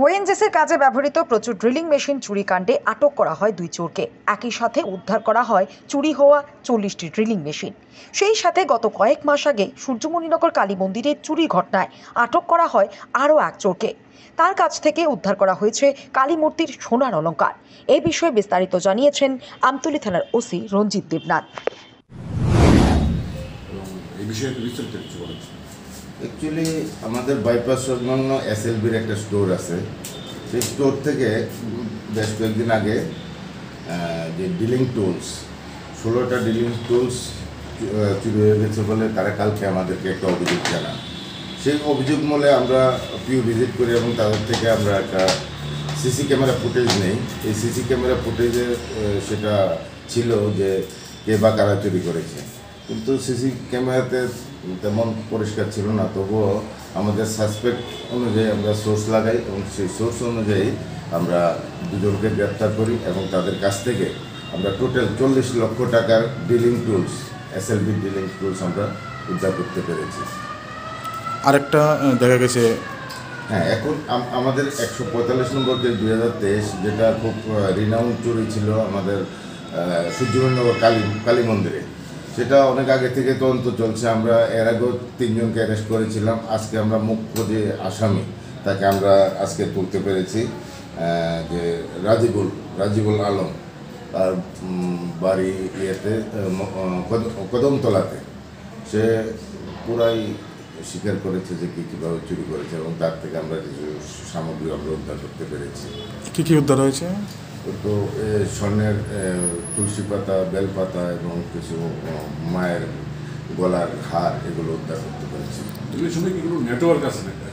ওএনজিসির কাজে ব্যবহৃত প্রচুর ড্রিলিং মেশিন চুরিকাণ্ডে আটক করা হয় 2 চোরকে। একই সাথে উদ্ধার করা হয় চুরি হওয়া 40টি ড্রিলিং মেশিন। সেই সাথে গত কয়েক মাস আগে সূর্যমণিনগর কালী মন্দিরের চুরি ঘটনায় আটক করা হয় আরও 1 চোরকে। তার কাছ থেকে উদ্ধার করা হয়েছে কালী মূর্তির সোনার অলংকার। এই বিষয়ে বিস্তারিত জানিয়েছেন আমতলী থানার ওসি রঞ্জিত দেবনাথ। এই বিষয়ে বিস্তারিত কিছু বলেন। অ্যাকচুয়ালি আমাদের বাইপাস সংলগ্ন এসএলবির একটা স্টোর আছে। সেই স্টোর থেকে বেশ কয়েকদিন আগে যে ডিলিং টুলস 16টা ডিলিং টুলস চুরি হয়ে গেছে বলে তারা কালকে আমাদেরকে একটা অভিযোগ জানান। সেই অভিযোগ মূলে আমরা পিউ ভিজিট করি এবং তাদের থেকে আমরা একটা সিসি ক্যামেরা ফুটেজ নেই। এই সিসি ক্যামেরা ফুটেজে সেটা ছিল যে কে বা কারা চুরি করেছে, কিন্তু সিসি ক্যামেরাতে তেমন পরিষ্কার ছিল না। তবুও আমাদের সাসপেক্ট অনুযায়ী আমরা সোর্স লাগাই এবং সেই সোর্স অনুযায়ী আমরা দুজনকে গ্রেপ্তার করি এবং তাদের কাছ থেকে আমরা টোটাল 40 লক্ষ টাকার dealing tools, SLB dealing tools আমরা উদ্ধার করতে পেরেছি। আরেকটা দেখা গেছে, হ্যাঁ, এখন আমাদের 145 নম্বর যে 2023 যেটা খুব রিনাউন্ড চুরি ছিল আমাদের সূর্যমণিনগর কালী মন্দিরে, সেটা অনেক আগে থেকে তদন্ত চলছে। আমরা এর আগেও 3 জনকে অ্যারেস্ট করেছিলাম। আজকে আমরা মুখ্য যে আসামি তাকে আমরা আজকে তুলতে পেরেছি, যে রাজিবুল আলম, তার বাড়ি ইয়েতে কদমতলাতে। সে পুরাই স্বীকার করেছে যে কীভাবে চুরি করেছে এবং তার থেকে আমরা কিছু সামগ্রী আমরা উদ্ধার করতে পেরেছি। কী উদ্ধার হয়েছে? তো স্বর্ণের তুলসী পাতা, বেলপাতা এবং কিছু মায়ের গলার হার, এগুলো উদ্ধার করতে পেরেছি। এগুলোর সঙ্গে কি কোনো নেটওয়ার্ক আছে নাকি?